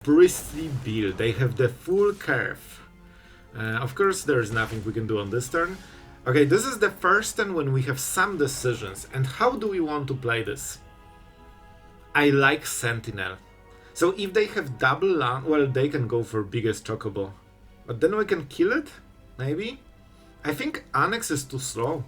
bristly build. They have the full curve. Of course, there's nothing we can do on this turn. Okay, this is the first turn when we have some decisions. And how do we want to play this? I like Sentinel. So if they have double land, well, they can go for biggest chocobo. But then we can kill it? Maybe? I think Annex is too slow.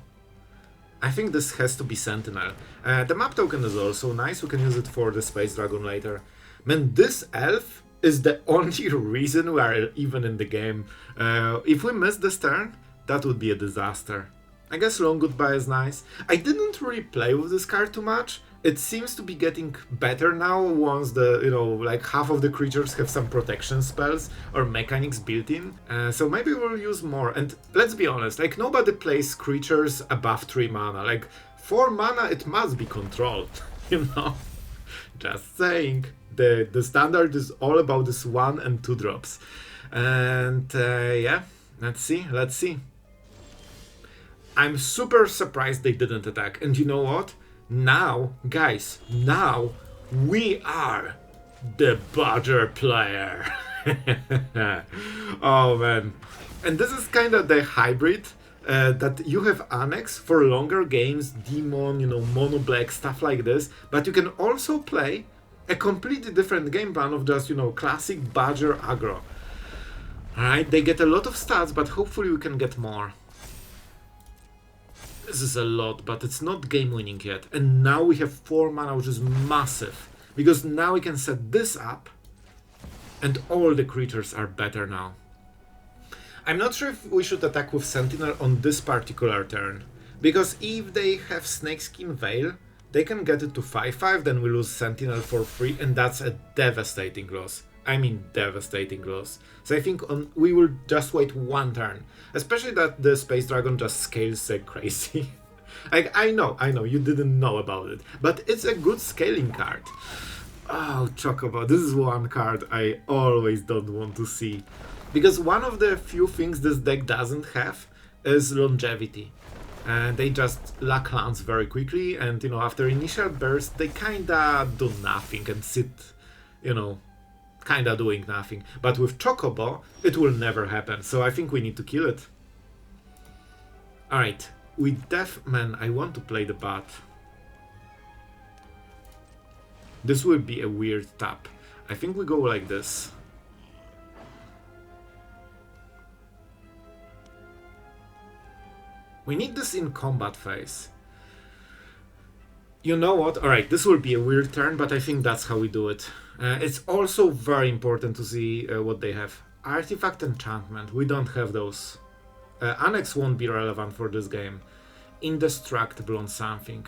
I think this has to be Sentinel. The map token is also nice. We can use it for the Space Dragon later. Man, this elf is the only reason we are even in the game. If we miss this turn, that would be a disaster. I guess Long Goodbye is nice. I didn't really play with this card too much. It seems to be getting better now once the, like half of the creatures have some protection spells or mechanics built in. So maybe we'll use more. And let's be honest, like nobody plays creatures above 3 mana. Like 4 mana, it must be controlled, Just saying. The standard is all about this 1 and 2 drops. And yeah, let's see. I'm super surprised they didn't attack. And you know what? Now, guys, we are the Badger player. Oh man. And this is kind of the hybrid that you have Annex for longer games, Demon, Mono Black, stuff like this. But you can also play a completely different game plan of just, classic Badger aggro. Alright, they get a lot of stats, but hopefully we can get more. This is a lot, but it's not game winning yet. And now we have 4 mana, which is massive. Because now we can set this up, and all the creatures are better now. I'm not sure if we should attack with Sentinel on this particular turn. Because if they have Snakeskin Veil, they can get it to 5/5, then we lose Sentinel for free, and that's a devastating loss. I mean devastating loss. So I think we will just wait 1 turn. Especially that the Space Dragon just scales like crazy. Like, I know, you didn't know about it. But it's a good scaling card. Oh, Chocobo, this is one card I always don't want to see. Because one of the few things this deck doesn't have is longevity. And they just lack lands very quickly, and after initial burst they kinda do nothing and sit, kinda doing nothing. But with Chocobo, it will never happen, so I think we need to kill it. Alright, with man, I want to play the Bat. This will be a weird tap. I think we go like this. We need this in combat phase. You know what? Alright, this will be a weird turn, but I think that's how we do it. It's also very important to see what they have. Artifact Enchantment, we don't have those. Annex won't be relevant for this game. Indestructible on something.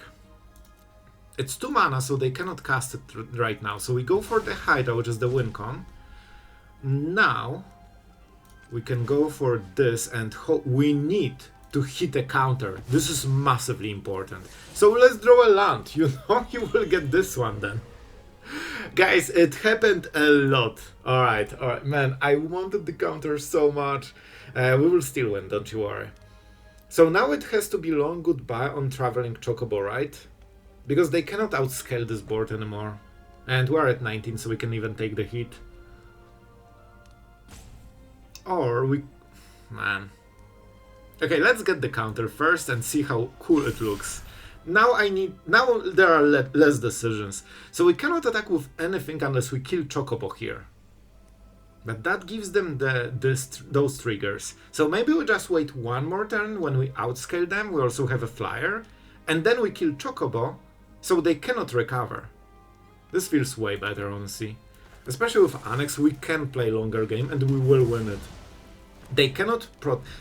It's 2 mana, so they cannot cast it right now. So we go for the Hydra, which is the win con. Now, we can go for this, and we need to hit a counter. This is massively important. So let's draw a land. You will get this one then. Guys, it happened a lot. Alright, man, I wanted the counter so much. We will still win, don't you worry. So now it has to be Long Goodbye on Traveling Chocobo, right? Because they cannot outscale this board anymore. And we're at 19, so we can even take the hit. Or we... Man. Okay, let's get the counter first and see how cool it looks. Now there are less decisions. So we cannot attack with anything unless we kill Chocobo here. But that gives them those triggers. So maybe we just wait 1 more turn when we outscale them. We also have a flyer. And then we kill Chocobo, so they cannot recover. This feels way better, honestly. Especially with Annex, we can play longer game and we will win it. They cannot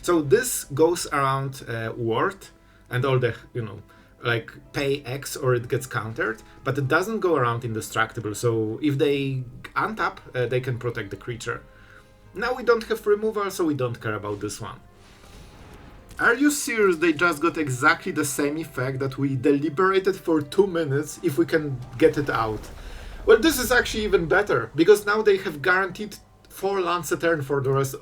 so this goes around ward and all the, like pay X or it gets countered, but it doesn't go around indestructible, so if they untap, they can protect the creature. Now we don't have removal, so we don't care about this one. Are you serious? They just got exactly the same effect that we deliberated for 2 minutes if we can get it out. Well, this is actually even better, because now they have guaranteed 4 lands a turn for the rest.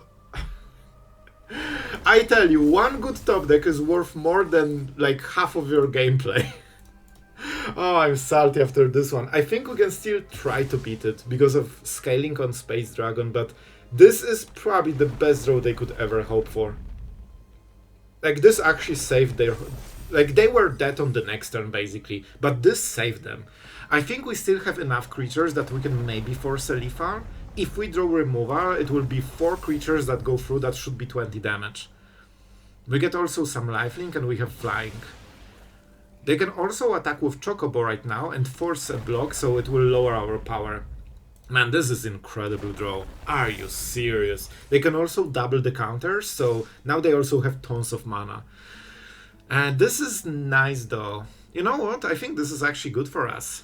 I tell you, one good top deck is worth more than like half of your gameplay. Oh, I'm salty after this one. I think we can still try to beat it because of scaling on Space Dragon, but this is probably the best draw they could ever hope for. Like, this actually saved their... Like, they were dead on the next turn, basically, but this saved them. I think we still have enough creatures that we can maybe force a Lethal. If we draw removal, it will be 4 creatures that go through, that should be 20 damage. We get also some lifelink and we have flying. They can also attack with Chocobo right now and force a block, so it will lower our power. Man, this is incredible draw. Are you serious? They can also double the counters, so now they also have tons of mana. And this is nice though. You know what? I think this is actually good for us.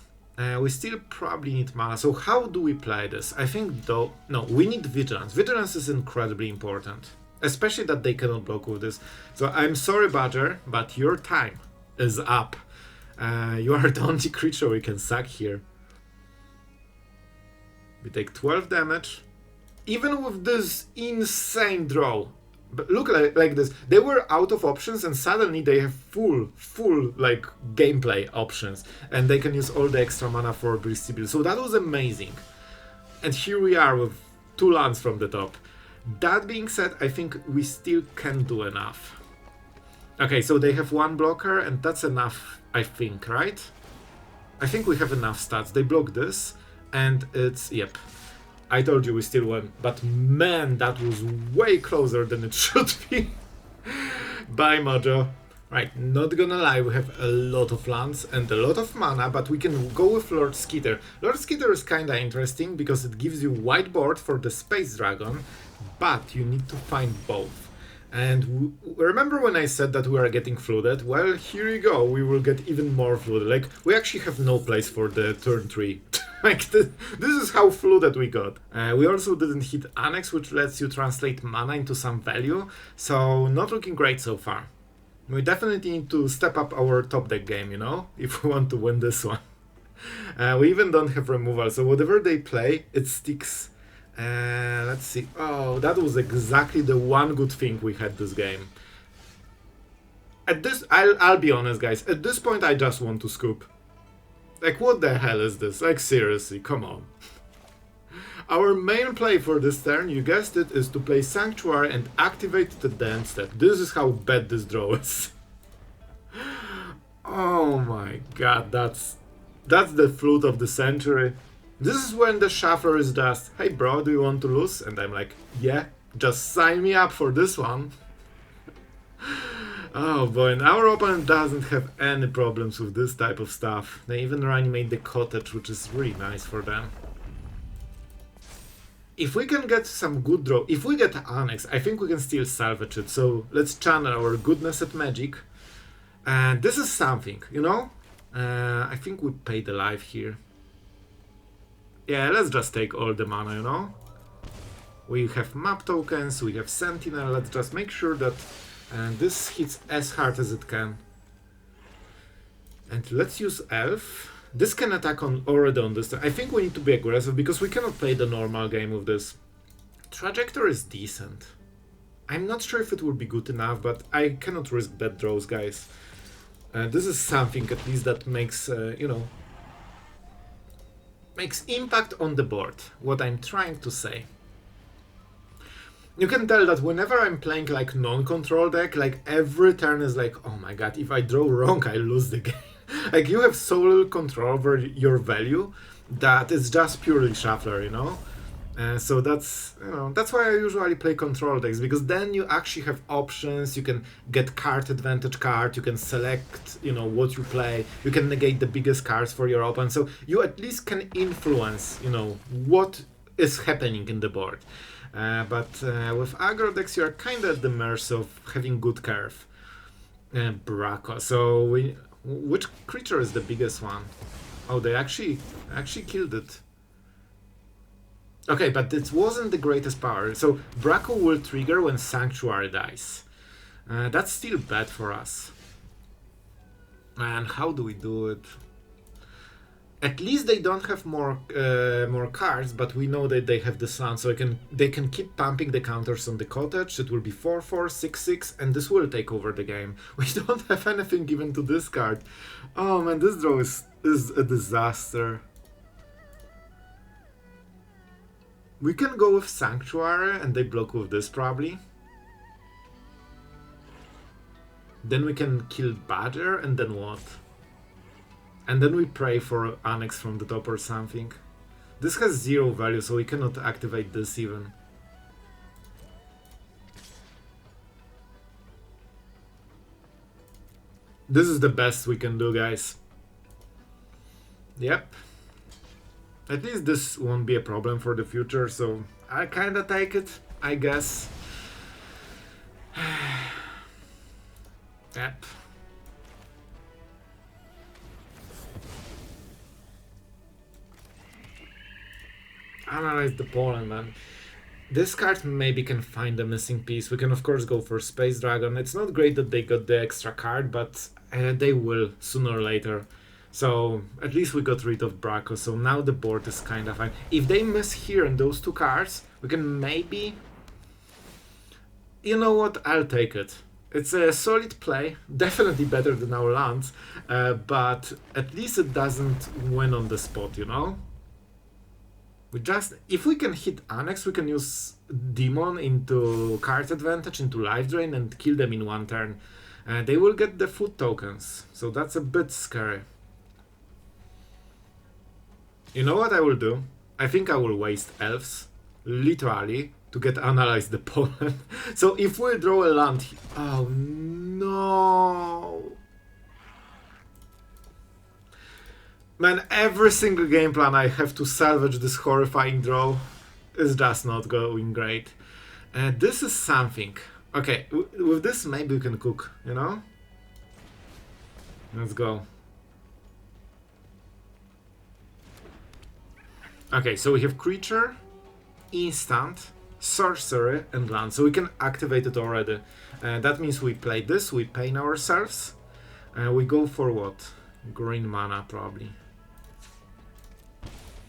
We still probably need mana. So how do we play this? I think though... No, we need Vigilance. Vigilance is incredibly important. Especially that they cannot block with this. So I'm sorry, Badger, but your time is up. You are the only creature we can sack here. We take 12 damage. Even with this insane draw. But look like this. They were out of options and suddenly they have full like gameplay options. And they can use all the extra mana for Bristibule. So that was amazing. And here we are with 2 lands from the top. That being said, I think we still can do enough. Okay, so they have 1 blocker and that's enough, I think, right? I think we have enough stats. They block this and it's... Yep. I told you we still won, but man, that was way closer than it should be. Bye, Mojo. Right, not gonna lie, we have a lot of lands and a lot of mana, but we can go with Lord Skitter. Lord Skitter is kinda interesting because it gives you white board for the Space Dragon, but you need to find both. And remember when I said that we are getting flooded? Well, here you go, we will get even more flooded. Like, we actually have no place for the turn 3. Like, this is how flooded we got. We also didn't hit Annex, which lets you translate mana into some value, so not looking great so far. We definitely need to step up our top deck game, you know, if we want to win this one. We even don't have removal, so whatever they play, it sticks. Let's see. Oh, that was exactly the one good thing we had this game. At this, I'll be honest, guys. At this point, I just want to scoop. Like, what the hell is this? Like, seriously, come on. Our main play for this turn, you guessed it, is to play Sanctuary and activate the dance step. This is how bad this draw is. Oh my god, that's the flute of the century. This is when the shuffler is just, hey bro, do you want to lose? And I'm like, yeah, just sign me up for this one. Oh boy, and our opponent doesn't have any problems with this type of stuff. They even reanimate the cottage, which is really nice for them. If we can get some good draw, if we get Annex, I think we can still salvage it. So let's channel our goodness at Magic. And this is something, you know? I think we paid the life here. Yeah, let's just take all the mana, you know? We have map tokens, we have Sentinel, let's just make sure that this hits as hard as it can. And let's use Elf. This can attack already on this turn. I think we need to be aggressive because we cannot play the normal game with this. Trajectory is decent. I'm not sure if it will be good enough, but I cannot risk bad draws, guys. This is something at least that makes, you know, makes impact on the board, what I'm trying to say. You can tell that whenever I'm playing like non-control deck, like every turn is like, oh my god, if I draw wrong, I lose the game. Like you have so little control over your value that it's just purely shuffler, you know? So that's, you know, that's why I usually play control decks, because then you actually have options, you can get card advantage card, you can select, you know, what you play, you can negate the biggest cards for your opponent, so you at least can influence, you know, what is happening in the board. But with aggro decks you are kind of at the mercy of having good curve. Braco, so which creature is the biggest one? Oh, they actually killed it. Okay, but it wasn't the greatest power. So Braco will trigger when Sanctuary dies. That's still bad for us. And how do we do it? At least they don't have more cards, but we know that they have this land, so they can keep pumping the counters on the cottage. It will be 4/4, 6/6, and this will take over the game. We don't have anything given to this card. Oh man, this draw is a disaster. We can go with Sanctuary, and they block with this probably. Then we can kill Badger, and then what? And then we pray for Annex from the top or something. This has 0 value, so we cannot activate this even. This is the best we can do, guys. Yep. At least this won't be a problem for the future, so I kinda take it, I guess. Yep. Analyze the Pollen, man. This card maybe can find the missing piece. We can of course go for Space Dragon. It's not great that they got the extra card, but they will sooner or later. So at least we got rid of Braco, so now the board is kind of fine. If they miss here in those 2 cards, we can maybe... You know what? I'll take it. It's a solid play, definitely better than our lands, but at least it doesn't win on the spot, you know? If we can hit Annex, we can use Demon into card advantage, into life drain, and kill them in 1 turn. They will get the food tokens, so that's a bit scary. You know what I will do? I think I will waste Elves, literally, to get Analyze the Pollen. So if we draw a land... Oh no! Man, every single game plan I have to salvage this horrifying draw is just not going great. This is something. Okay, with this maybe we can cook, you know? Let's go. Okay, so we have creature, instant, sorcery, and land. So we can activate it already. That means we play this, we pain ourselves. We go for what? Green mana, probably.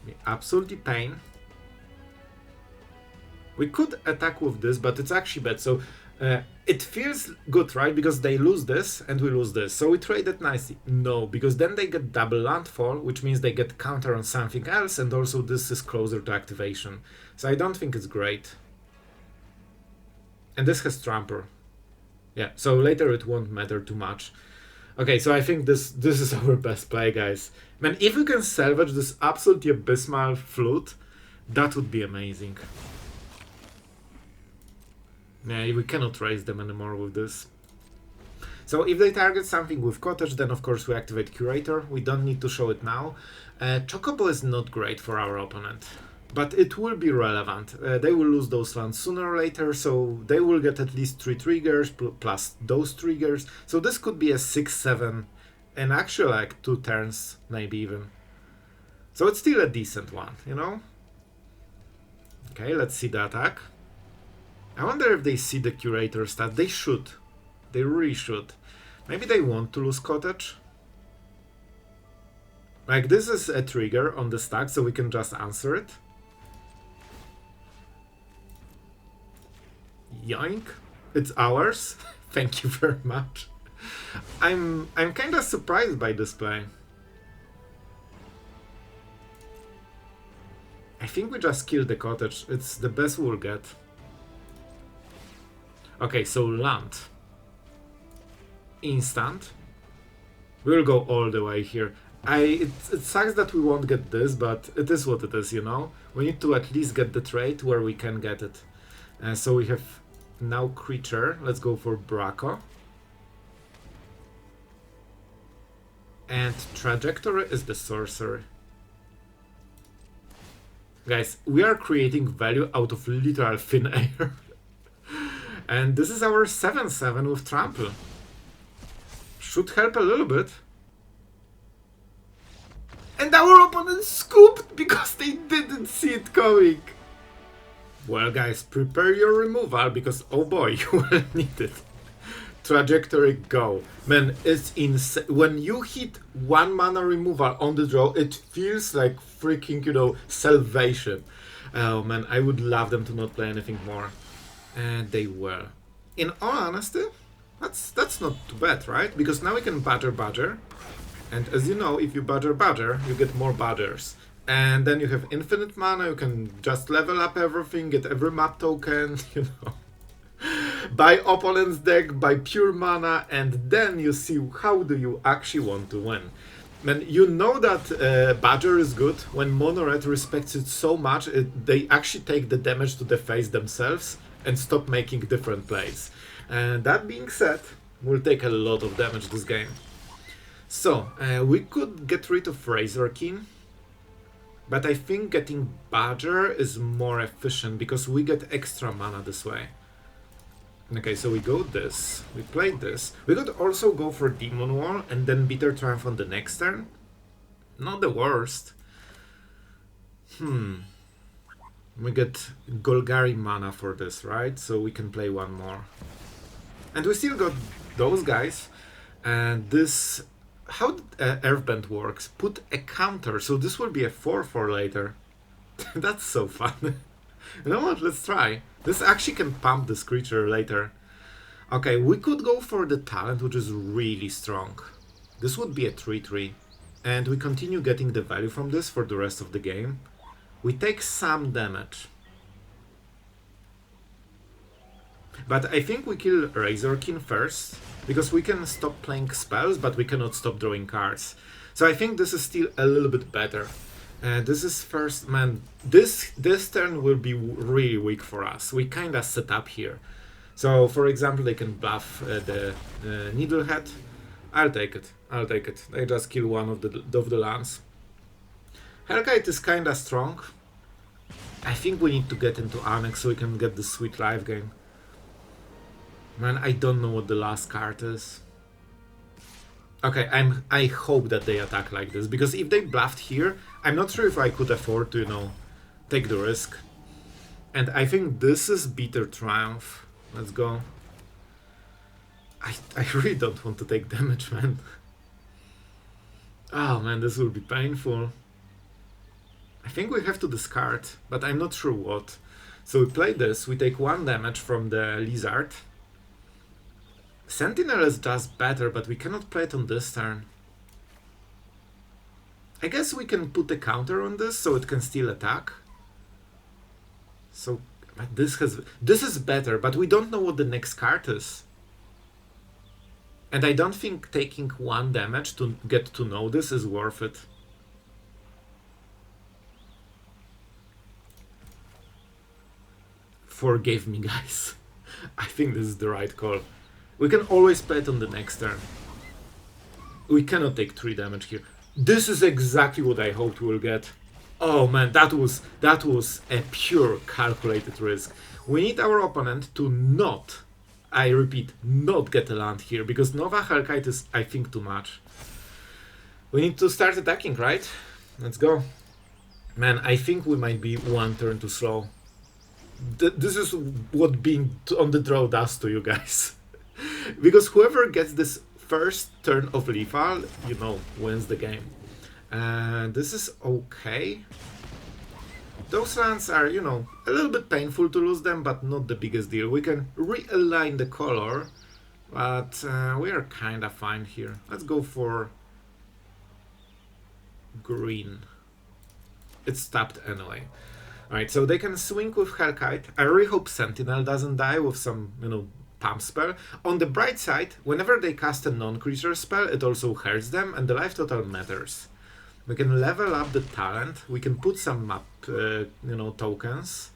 We absolutely pain. We could attack with this, but it's actually bad. So it feels good, right? Because they lose this and we lose this. So we trade it nicely. No, because then they get double landfall, which means they get counter on something else, and also this is closer to activation. So I don't think it's great. And this has Tramper. Yeah, so later it won't matter too much. Okay, so I think this is our best play, guys. Man, if we can salvage this absolutely abysmal flute, that would be amazing. Yeah, we cannot raise them anymore with this. So if they target something with Cottage, then of course we activate Curator. We don't need to show it now. Chocobo is not great for our opponent, but it will be relevant. They will lose those lands sooner or later, so they will get at least 3 triggers plus those triggers. So this could be a 6-7, and actually like 2 turns, maybe even. So it's still a decent one, you know? Okay, let's see the attack. I wonder if they see the Curator stat. They should. They really should. Maybe they want to lose Cottage. Like, this is a trigger on the stack, so we can just answer it. Yoink. It's ours. Thank you very much. I'm kind of surprised by this play. I think we just killed the Cottage. It's the best we'll get. Okay, so land. Instant. We'll go all the way here. It sucks that we won't get this, but it is what it is, you know? We need to at least get the trait where we can get it. So we have now creature. Let's go for Braco. And trajectory is the sorcery. Guys, we are creating value out of literal thin air. And this is our 7/7 with Trample. Should help a little bit. And our opponent scooped because they didn't see it coming. Well guys, prepare your removal because oh boy, you will need it. trajectory, go. Man, it's insane. When you hit 1 mana removal on the draw, it feels like freaking, you know, salvation. Oh man, I would love them to not play anything more. And they were. In all honesty, that's not too bad, right? Because now we can Badger. And as you know, if you Badger, you get more Badgers. And then you have infinite mana, you can just level up everything, get every map token, you know. Buy opponent's deck, buy pure mana, and then you see how do you actually want to win. Man, you know that Badger is good when Mono Red respects it so much, they actually take the damage to the face themselves and stop making different plays. And that being said, we'll take a lot of damage this game. So, we could get rid of Razorkin, but I think getting Badger is more efficient because we get extra mana this way. Okay, so we go this, we played this. We could also go for Demon Wall and then Bitter Triumph on the next turn. Not the worst. We get Golgari mana for this, right? So we can play one more. And we still got those guys. And this... How Earthbend works? Put a counter, so this will be a 4/4 later. That's so fun. You know what? Let's try. This actually can pump this creature later. Okay, we could go for the talent, which is really strong. This would be a 3/3. And we continue getting the value from this for the rest of the game. We take some damage. But I think we kill Razorkin first, because we can stop playing spells, but we cannot stop drawing cards. So I think this is still a little bit better. This is first, man, this turn will be really weak for us. We kinda set up here. So, for example, they can bluff the Needlehead. I'll take it. They just kill one of the lands. Hellkite is kinda strong. I think we need to get into Annex so we can get the sweet life gain. Man, I don't know what the last card is. Okay, I hope that they attack like this, because if they bluffed here, I'm not sure if I could afford to, you know, take the risk. And I think this is Bitter Triumph. Let's go. I really don't want to take damage, man. Oh man, this will be painful. I think we have to discard, but I'm not sure what. So we play this, we take 1 damage from the Lizard. Sentinel is just better, but we cannot play it on this turn. I guess we can put a counter on this so it can still attack. So this is better, but we don't know what the next card is. And I don't think taking 1 damage to get to know this is worth it. Forgive me, guys. I think this is the right call. We can always play it on the next turn. We cannot take 3 damage here. This is exactly what I hoped we'll get. Oh man, that was a pure calculated risk. We need our opponent to not, I repeat, not get a land here, because Nova Hellkite is, I think, too much. We need to start attacking, right? Let's go. Man, I think we might be 1 turn too slow. This is what being on the draw does to you guys. Because whoever gets this first turn of lethal, you know, wins the game. This is okay. Those lands are, you know, a little bit painful to lose them, but not the biggest deal. We can realign the color, but we are kinda fine here. Let's go for green. It's tapped anyway. Alright, so they can swing with Hellkite. I really hope Sentinel doesn't die with some, you know, pump spell. On the bright side, whenever they cast a non-creature spell, it also hurts them, and the life total matters. We can level up the talent, we can put some map, you know, tokens.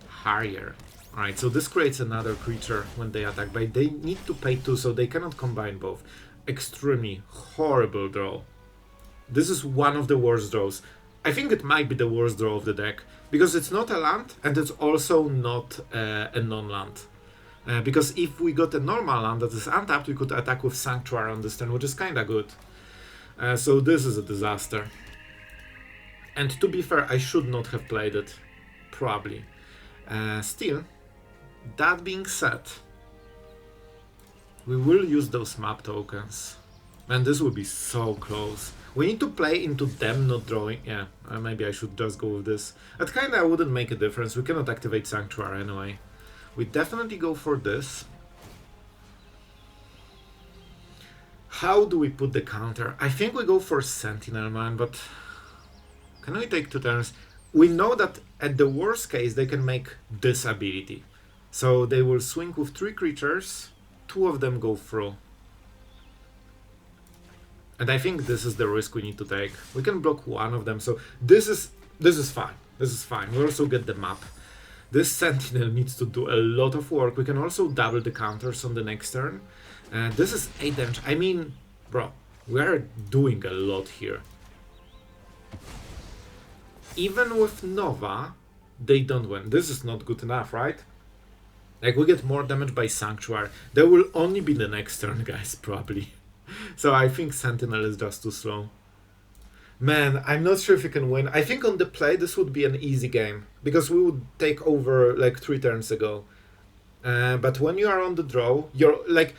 Higher. Alright, so this creates another creature when they attack, but they need to pay 2, so they cannot combine both. Extremely horrible draw. This is one of the worst draws. I think it might be the worst draw of the deck, because it's not a land, and it's also not a non-land. Because if we got a normal land that is untapped, we could attack with Sanctuary on this turn, which is kinda good. So this is a disaster. And to be fair, I should not have played it, probably. Still, that being said, We will use those map tokens. Man, this will be so close. We need to play into them not drawing. Yeah, maybe I should just go with this. That kinda wouldn't make a difference. We cannot activate Sanctuary anyway. We definitely go for this. How do we put the counter? I think we go for Sentinel, man, but can we take 2 turns? We know that at the worst case they can make this ability. So they will swing with 3 creatures, 2 of them go through. And I think this is the risk we need to take. We can block 1 of them, so this is fine. This is fine. We also get the map. This Sentinel needs to do a lot of work. We can also double the counters on the next turn. This is 8 damage. I mean, bro, we are doing a lot here. Even with Nova, they don't win. This is not good enough, right? Like, we get more damage by Sanctuary. There will only be the next turn, guys, probably. So I think Sentinel is just too slow. Man, I'm not sure if we can win. I think on the play this would be an easy game, because we would take over like 3 turns ago. But when you are on the draw, you're like,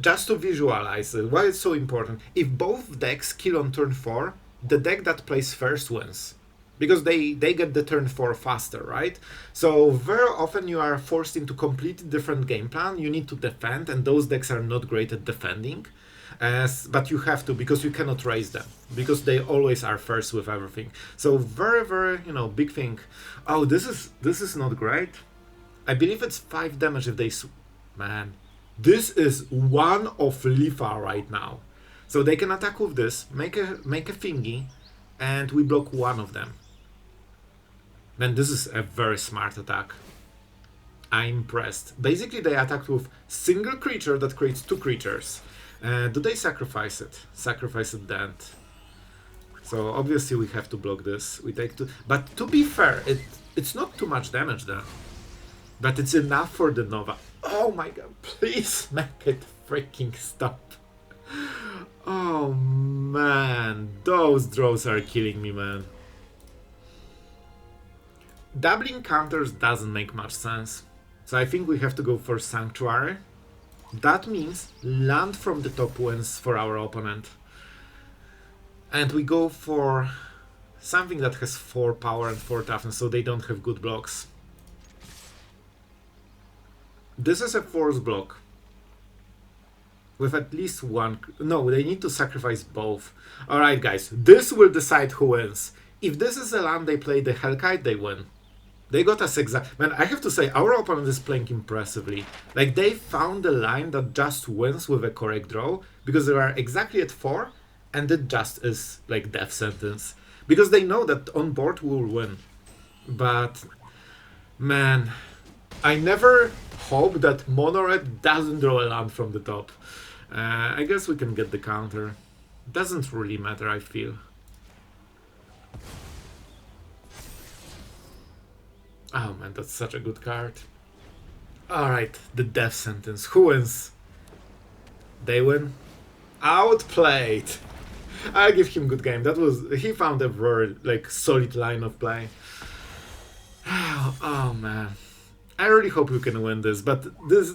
just to visualize it, why it's so important. If both decks kill on turn 4, the deck that plays first wins. Because they get the turn 4 faster, right? So very often you are forced into completely different game plan. You need to defend, and those decks are not great at defending. But you have to, because you cannot raise them, because they always are first with everything. So very, very, big thing. Oh, this is not great. I believe it's 5 damage if they... Man, this is 1 of Lifa right now. So they can attack with this, make a thingy, and we block 1 of them. Man, this is a very smart attack. I'm impressed. Basically, they attacked with single creature that creates 2 creatures. Do they sacrifice it? Sacrifice it then. So obviously we have to block this. We take 2. But to be fair, it's not too much damage there. But it's enough for the Nova. Oh my god, please make it freaking stop. Oh man, those draws are killing me, man. Doubling counters doesn't make much sense. So I think we have to go for Sanctuary. That means land from the top wins for our opponent. And we go for something that has 4 power and 4 toughness, so they don't have good blocks. This is a force block. With at least 1... No, they need to sacrifice both. Alright guys, this will decide who wins. If this is a land they play the Hellkite, they win. They got us exact... Man, I have to say, our opponent is playing impressively. Like, they found a line that just wins with a correct draw, because they are exactly at 4, and it just is, like, death sentence. Because they know that on board we will win. But, man, I never hope that Mono-Red doesn't draw a land from the top. I guess we can get the counter. Doesn't really matter, I feel. Oh man, that's such a good card. Alright, the death sentence. Who wins? They win? Outplayed! I'll give him good game. He found a very solid line of play. Oh man. I really hope we can win this, but this,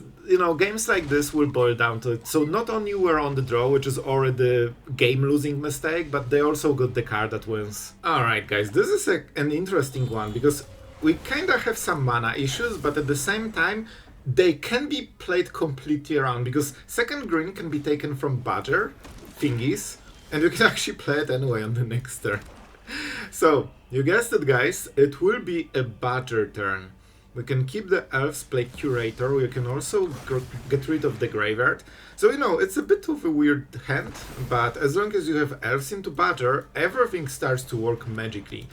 games like this will boil down to it. So not only we're on the draw, which is already a game-losing mistake, but they also got the card that wins. Alright guys, this is an interesting one, because we kinda have some mana issues, but at the same time, they can be played completely around, because second green can be taken from Badger thingies, and you can actually play it anyway on the next turn. So, you guessed it guys, it will be a Badger turn. We can keep the Elves, play Curator, we can also get rid of the Graveyard. So, it's a bit of a weird hand, but as long as you have Elves into Badger, everything starts to work magically.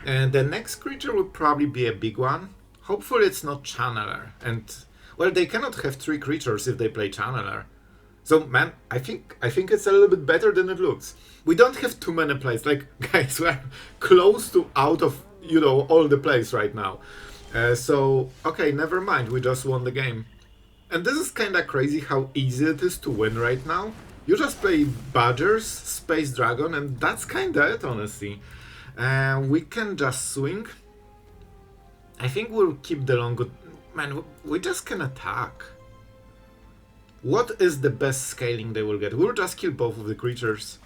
And the next creature will probably be a big one. Hopefully it's not Channeler. And, well, they cannot have 3 creatures if they play Channeler. So, man, I think it's a little bit better than it looks. We don't have too many plays. Like, guys, we're close to out of, all the plays right now. So, okay, never mind. We just won the game. And this is kinda crazy how easy it is to win right now. You just play Badgers, Space Dragon, and that's kinda it, honestly. We can just swing. I think we'll keep the long... Man, we just can attack. What is the best scaling they will get? We'll just kill both of the creatures.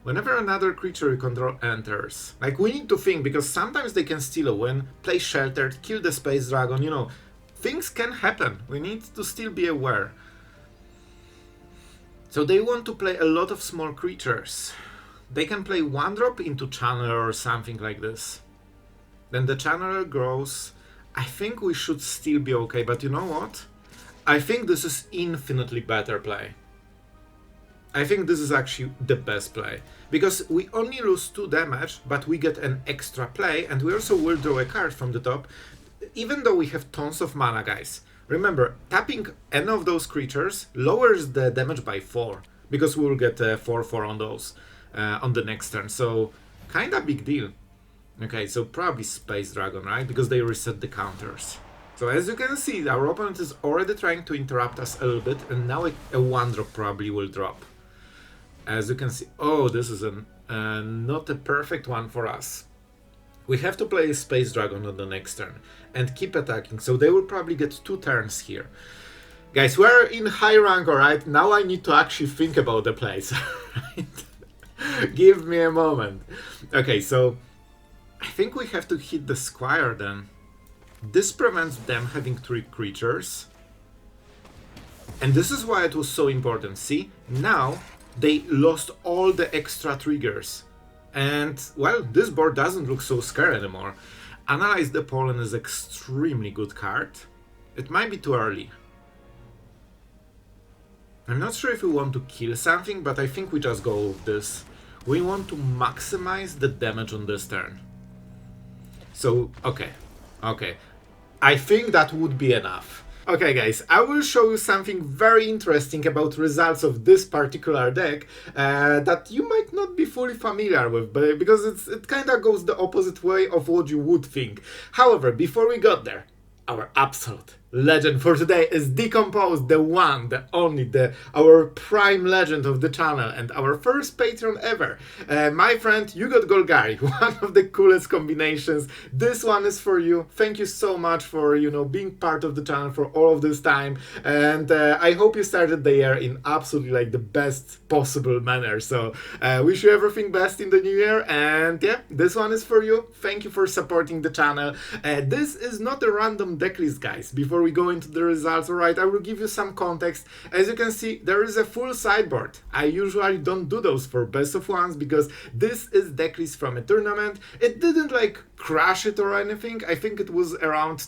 Whenever another creature you control enters, like, we need to think, because sometimes they can steal a win, play sheltered, kill the space dragon, you know, things can happen. We need to still be aware. So they want to play a lot of small creatures. They can play 1-drop into Channeler or something like this. Then the Channeler grows. I think we should still be okay, but you know what? I think this is infinitely better play. I think this is actually the best play, because we only lose 2 damage, but we get an extra play, and we also will draw a card from the top, even though we have tons of mana, guys. Remember, tapping any of those creatures lowers the damage by 4, because we will get 4/4 on those on the next turn, so kinda big deal. Okay, so probably Space Dragon, right? Because they reset the counters. So as you can see, our opponent is already trying to interrupt us a little bit, and now a 1-drop probably will drop. As you can see, oh, this is not a perfect one for us. We have to play a Space Dragon on the next turn and keep attacking, so they will probably get 2 turns here. Guys, we're in high rank, alright? Now I need to actually think about the plays, right? Give me a moment. Okay, so I think we have to hit the Squire then. This prevents them having 3 creatures. And this is why it was so important. See, now they lost all the extra triggers. And, well, this board doesn't look so scary anymore. Analyze the Pollen is extremely good card. It might be too early. I'm not sure if we want to kill something, but I think we just go with this. We want to maximize the damage on this turn. So, okay. I think that would be enough. Okay guys, I will show you something very interesting about results of this particular deck that you might not be fully familiar with, but because it kinda goes the opposite way of what you would think. However, before we got there, our absolute legend for today is Decomposed, the one, the only, our prime legend of the channel and our first patron ever. My friend, you got Golgari, one of the coolest combinations. This one is for you. Thank you so much for, you know, being part of the channel for all of this time, and I hope you started the year in absolutely like the best possible manner. So wish you everything best in the new year, and yeah, this one is for you. Thank you for supporting the channel. This is not a random deck list, guys. Before we go into the results, alright, I will give you some context. As you can see, there is a full sideboard. I usually don't do those for best of ones because this is deck list from a tournament. It didn't like crash it or anything. I think it was around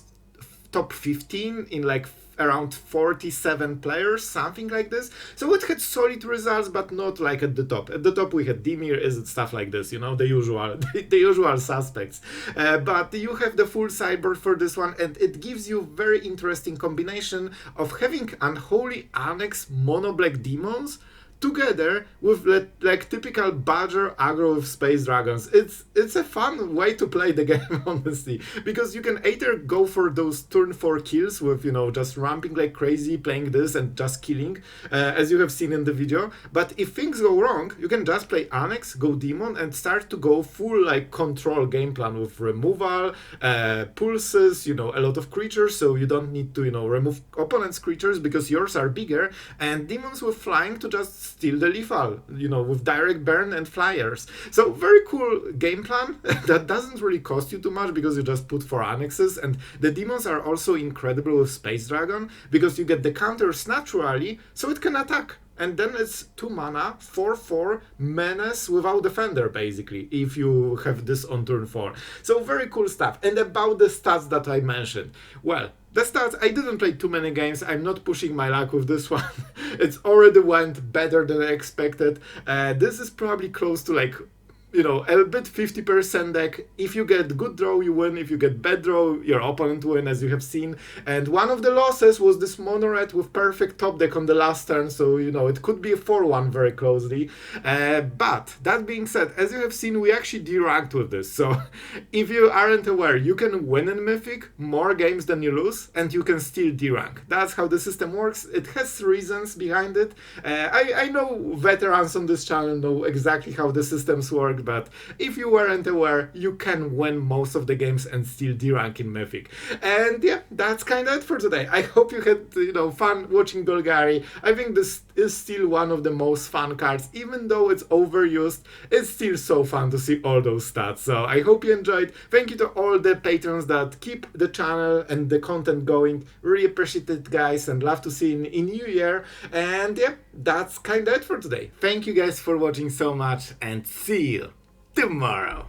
top 15 in like around 47 players, something like this. So it had solid results, but not like at the top. At the top we had Dimir, Izzet, stuff like this, you know, the usual suspects. But you have the full sideboard for this one, and it gives you very interesting combination of having Unholy, Annex, mono black demons together with like typical Badger aggro with Space Dragons. It's a fun way to play the game, honestly, because you can either go for those turn 4 kills with, you know, just ramping like crazy, playing this and just killing, as you have seen in the video. But if things go wrong, you can just play Annex, go Demon, and start to go full like control game plan with removal, pulses, you know, a lot of creatures, so you don't need to, you know, remove opponent's creatures because yours are bigger, and demons with flying to just steal the lethal, you know, with direct burn and flyers. So very cool game plan that doesn't really cost you too much because you just put 4 annexes, and the demons are also incredible with Space Dragon because you get the counters naturally, so it can attack. And then it's 2 mana, 4/4 menace without defender, basically, if you have this on turn 4. So very cool stuff. And about the stats that I mentioned, well, the stats, I didn't play too many games. I'm not pushing my luck with this one. It's already went better than I expected. This is probably close to like, you know, a bit 50% deck. If you get good draw, you win. If you get bad draw, your opponent win, as you have seen. And one of the losses was this mono red with perfect top deck on the last turn, so, you know, it could be a 4-1 very closely. But that being said, as you have seen, we actually D-ranked with this. So if you aren't aware, you can win in Mythic more games than you lose, and you can still D-rank. That's how the system works. It has reasons behind it. I know veterans on this channel know exactly how the systems work. Sideboard, but if you weren't aware, you can win most of the games and still D-rank in Mythic. And yeah, that's kind of it for today. I hope you had, fun watching Golgari. I think this is still one of the most fun cards, even though it's overused. It's still so fun to see all those stats. So I hope you enjoyed. Thank you to all the patrons that keep the channel and the content going. Really appreciate it, guys, and love to see you in New Year. And yeah, that's kind of it for today. Thank you guys for watching so much, and see you tomorrow.